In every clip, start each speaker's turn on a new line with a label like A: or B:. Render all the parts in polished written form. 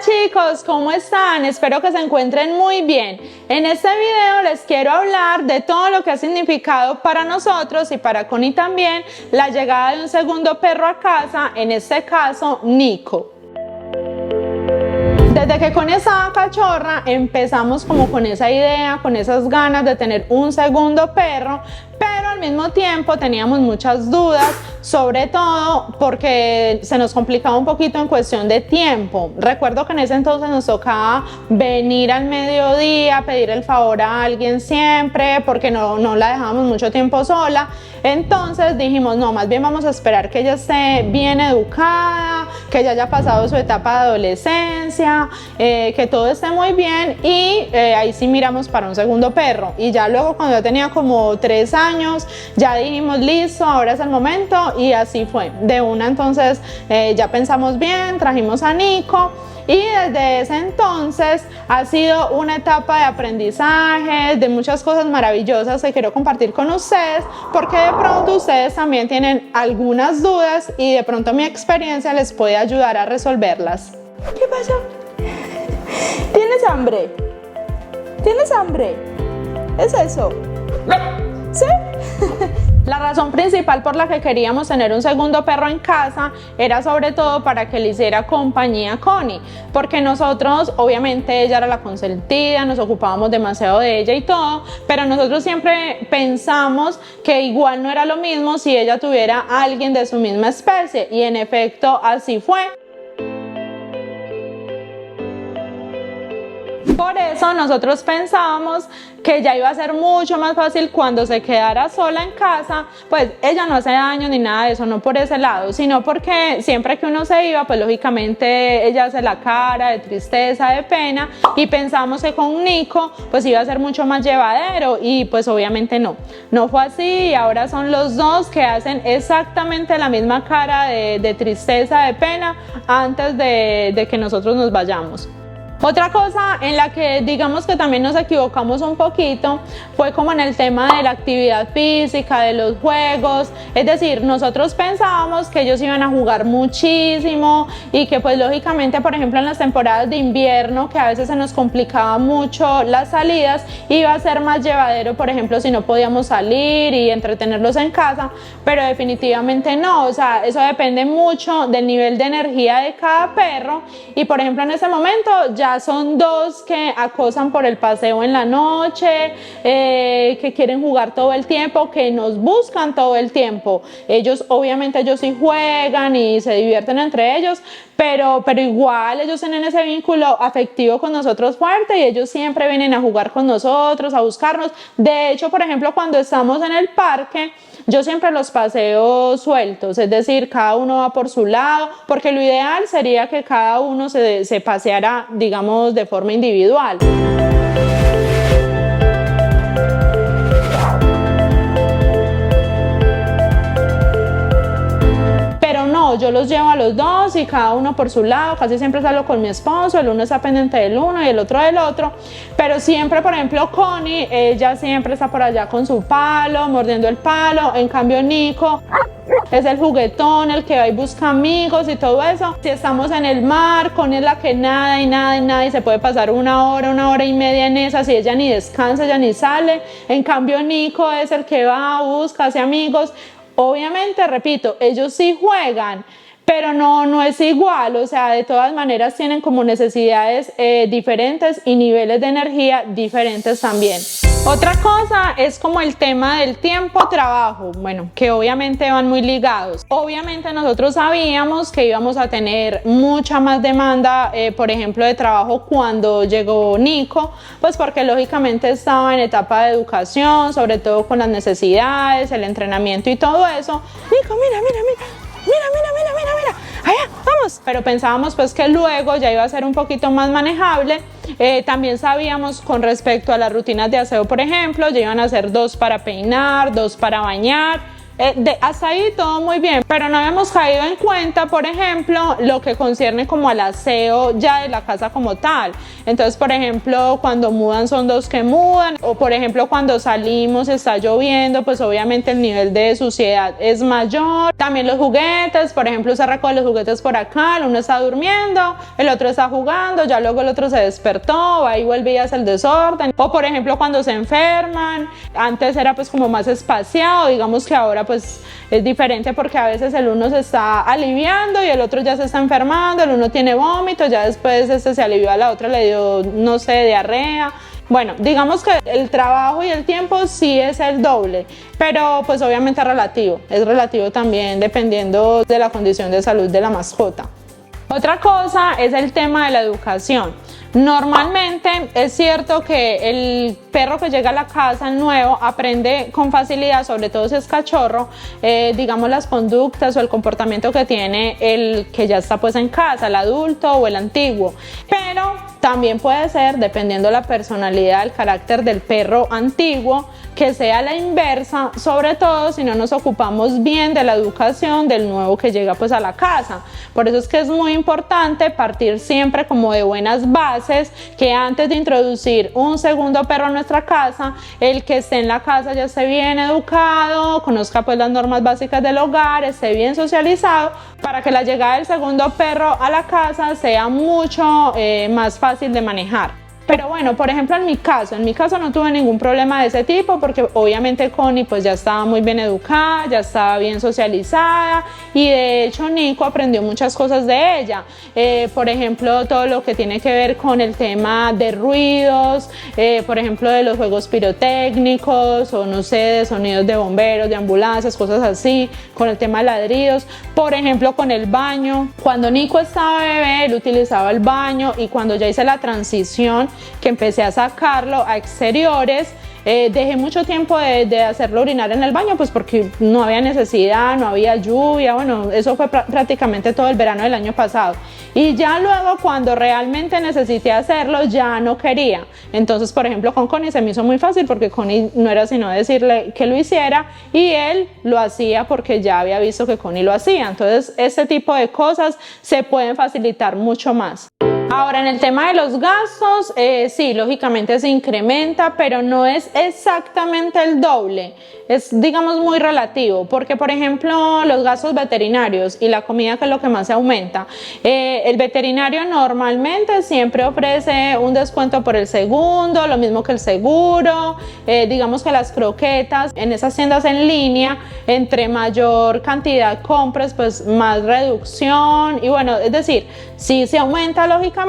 A: Chicos, ¿cómo están? Espero que se encuentren muy bien. En este video les quiero hablar de todo lo que ha significado para nosotros y para Connie también la llegada de un segundo perro a casa, en este caso Nico. Desde que Connie estaba cachorra empezamos como con esa idea, con esas ganas de tener un segundo perro, pero al mismo tiempo teníamos muchas dudas, sobre todo porque se nos complicaba un poquito en cuestión de tiempo. Recuerdo que en ese entonces nos tocaba venir al mediodía, pedir el favor a alguien siempre, porque no la dejábamos mucho tiempo sola. Entonces dijimos, no, más bien vamos a esperar que ella esté bien educada, que ella haya pasado su etapa de adolescencia, que todo esté muy bien y ahí sí miramos para un segundo perro. Y ya luego cuando yo tenía como 3 años, ya dijimos, listo, ahora es el momento, y así fue. De una entonces ya pensamos bien, trajimos a Nico. Y desde ese entonces ha sido una etapa de aprendizaje, de muchas cosas maravillosas que quiero compartir con ustedes, porque de pronto ustedes también tienen algunas dudas y de pronto mi experiencia les puede ayudar a resolverlas.
B: ¿Qué pasa? ¿Tienes hambre? ¿Tienes hambre? ¿Es eso? ¿Sí?
A: La razón principal por la que queríamos tener un segundo perro en casa era sobre todo para que le hiciera compañía a Connie, porque nosotros, obviamente ella era la consentida, nos ocupábamos demasiado de ella y todo, pero nosotros siempre pensamos que igual no era lo mismo si ella tuviera a alguien de su misma especie, y en efecto así fue. Por eso nosotros pensábamos que ya iba a ser mucho más fácil cuando se quedara sola en casa. Pues ella no hace daño ni nada de eso, no por ese lado, sino porque siempre que uno se iba, pues lógicamente ella hace la cara de tristeza, de pena, y pensamos que con Nico pues iba a ser mucho más llevadero, y pues obviamente no fue así, y ahora son los dos que hacen exactamente la misma cara de tristeza, de pena, antes de que nosotros nos vayamos. Otra cosa en la que digamos que también nos equivocamos un poquito fue como en el tema de la actividad física, de los juegos. Es decir, nosotros pensábamos que ellos iban a jugar muchísimo y que pues lógicamente, por ejemplo, en las temporadas de invierno, que a veces se nos complicaba mucho las salidas, iba a ser más llevadero, por ejemplo, si no podíamos salir y entretenerlos en casa, pero definitivamente no. O sea, eso depende mucho del nivel de energía de cada perro, y por ejemplo en ese momento ya son dos que acosan por el paseo en la noche, que quieren jugar todo el tiempo, que nos buscan todo el tiempo. Ellos sí juegan y se divierten entre ellos, pero igual ellos tienen ese vínculo afectivo con nosotros fuerte, y ellos siempre vienen a jugar con nosotros, a buscarnos. De hecho, por ejemplo, cuando estamos en el parque, yo siempre los paseo sueltos, es decir, cada uno va por su lado, porque lo ideal sería que cada uno se paseara, digamos, de forma individual. Yo los llevo a los dos y cada uno por su lado. Casi siempre salgo con mi esposo, el uno está pendiente del uno y el otro del otro, pero siempre, por ejemplo, Connie, ella siempre está por allá con su palo, mordiendo el palo. En cambio Nico es el juguetón, el que va y busca amigos y todo eso. Si estamos en el mar, Connie es la que nada y nada y nada, y se puede pasar una hora y media en esas, y ella ni descansa, ella ni sale. En cambio Nico es el que va, busca, hace amigos. Obviamente, repito, ellos sí juegan, pero no es igual. O sea, de todas maneras tienen como necesidades diferentes y niveles de energía diferentes también. Otra cosa es como el tema del tiempo-trabajo, bueno, que obviamente van muy ligados. Obviamente nosotros sabíamos que íbamos a tener mucha más demanda, por ejemplo, de trabajo cuando llegó Nico, pues porque lógicamente estaba en etapa de educación, sobre todo con las necesidades, el entrenamiento y todo eso. Nico, mira, allá, vamos. Pero pensábamos pues que luego ya iba a ser un poquito más manejable. También sabíamos con respecto a las rutinas de aseo, por ejemplo, ya iban a ser 2 para peinar, 2 para bañar. hasta ahí todo muy bien, pero no habíamos caído en cuenta, por ejemplo, lo que concierne como al aseo ya de la casa como tal. Entonces, por ejemplo, cuando mudan son dos que mudan, o por ejemplo cuando salimos está lloviendo, pues obviamente el nivel de suciedad es mayor. También los juguetes, por ejemplo, se recoge los juguetes por acá, el uno está durmiendo, el otro está jugando, ya luego el otro se despertó, va y vuelve y hace el desorden. O por ejemplo cuando se enferman, antes era pues como más espaciado, digamos que ahora pues es diferente porque a veces el uno se está aliviando y el otro ya se está enfermando, el uno tiene vómito, ya después se alivió, a la otra le dio, no sé, diarrea. Bueno, digamos que el trabajo y el tiempo sí es el doble, pero pues obviamente es relativo también dependiendo de la condición de salud de la mascota. Otra cosa es el tema de la educación. Normalmente es cierto que el perro que llega a la casa, el nuevo, aprende con facilidad, sobre todo si es cachorro, digamos las conductas o el comportamiento que tiene el que ya está pues en casa, el adulto o el antiguo. Pero también puede ser, dependiendo de la personalidad, el carácter del perro antiguo, que sea la inversa, sobre todo si no nos ocupamos bien de la educación del nuevo que llega pues a la casa. Por eso es que es muy importante partir siempre como de buenas bases, que antes de introducir un segundo perro a nuestra casa, el que esté en la casa ya esté bien educado, conozca pues las normas básicas del hogar, esté bien socializado, para que la llegada del segundo perro a la casa sea mucho más fácil de manejar. Pero bueno, por ejemplo en mi caso no tuve ningún problema de ese tipo porque obviamente Connie pues ya estaba muy bien educada, ya estaba bien socializada y de hecho Nico aprendió muchas cosas de ella. Por ejemplo, todo lo que tiene que ver con el tema de ruidos, por ejemplo de los juegos pirotécnicos o no sé, de sonidos de bomberos, de ambulancias, cosas así, con el tema de ladridos. Por ejemplo con el baño, cuando Nico estaba bebé él utilizaba el baño y cuando ya hice la transición que empecé a sacarlo a exteriores, dejé mucho tiempo de hacerlo orinar en el baño pues porque no había necesidad, no había lluvia, bueno, eso fue prácticamente todo el verano del año pasado y ya luego cuando realmente necesité hacerlo ya no quería. Entonces por ejemplo con Connie se me hizo muy fácil porque Connie no era sino decirle que lo hiciera y él lo hacía porque ya había visto que Connie lo hacía. Entonces este tipo de cosas se pueden facilitar mucho más. Ahora en el tema de los gastos, sí, lógicamente se incrementa, pero no es exactamente el doble, es digamos muy relativo, porque por ejemplo los gastos veterinarios y la comida que es lo que más se aumenta, el veterinario normalmente siempre ofrece un descuento por el segundo, lo mismo que el seguro, digamos que las croquetas en esas tiendas en línea, entre mayor cantidad compras pues más reducción y bueno, es decir, sí se aumenta lógicamente,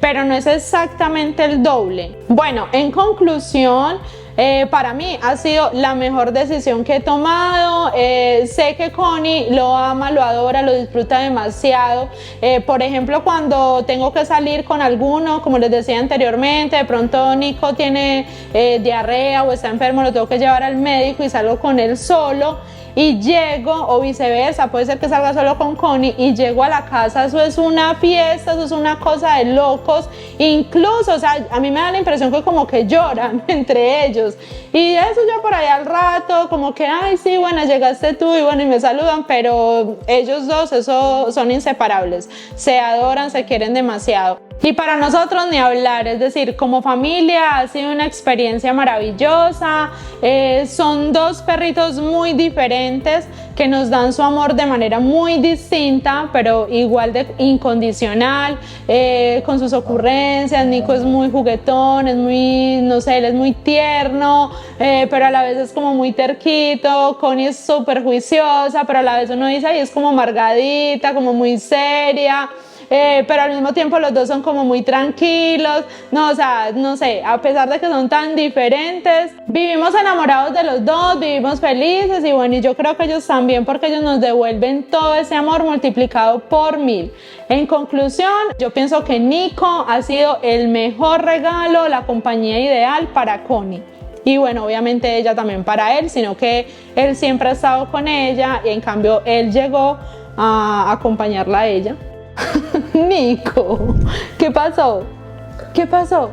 A: pero no es exactamente el doble. Bueno, en conclusión, para mí ha sido la mejor decisión que he tomado. Sé que Connie lo ama, lo adora, lo disfruta demasiado. Por ejemplo, cuando tengo que salir con alguno, como les decía anteriormente, de pronto Nico tiene diarrea o está enfermo, lo tengo que llevar al médico y salgo con él solo. Y llego, o viceversa, puede ser que salga solo con Connie y llego a la casa, eso es una fiesta, eso es una cosa de locos, incluso, o sea, a mí me da la impresión que como que lloran entre ellos y eso ya por ahí al rato, como que, ay sí, bueno, llegaste tú y bueno, y me saludan, pero ellos dos, eso son inseparables, se adoran, se quieren demasiado. Y para nosotros ni hablar, es decir, como familia ha sido una experiencia maravillosa, son dos perritos muy diferentes que nos dan su amor de manera muy distinta, pero igual de incondicional, con sus ocurrencias. Nico es muy juguetón, es muy, no sé, él es muy tierno, pero a la vez es como muy terquito. Connie es súper juiciosa, pero a la vez uno dice, ay, es como amargadita, como muy seria. Pero al mismo tiempo los dos son como muy tranquilos, no, o sea, no sé, a pesar de que son tan diferentes, vivimos enamorados de los dos, vivimos felices y bueno, y yo creo que ellos también porque ellos nos devuelven todo ese amor multiplicado por 1000. En conclusión, yo pienso que Nico ha sido el mejor regalo, la compañía ideal para Connie. Y bueno, obviamente ella también para él, sino que él siempre ha estado con ella y en cambio él llegó a acompañarla a ella. Nico, ¿qué pasó? ¿Qué pasó?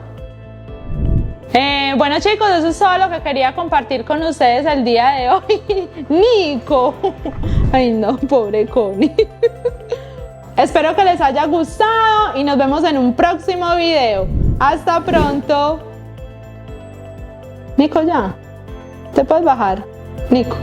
A: Bueno chicos, eso es todo lo que quería compartir con ustedes el día de hoy. Nico. Ay no, pobre Connie. Espero que les haya gustado y nos vemos en un próximo video. Hasta pronto. Nico, ya. ¿Te puedes bajar? Nico.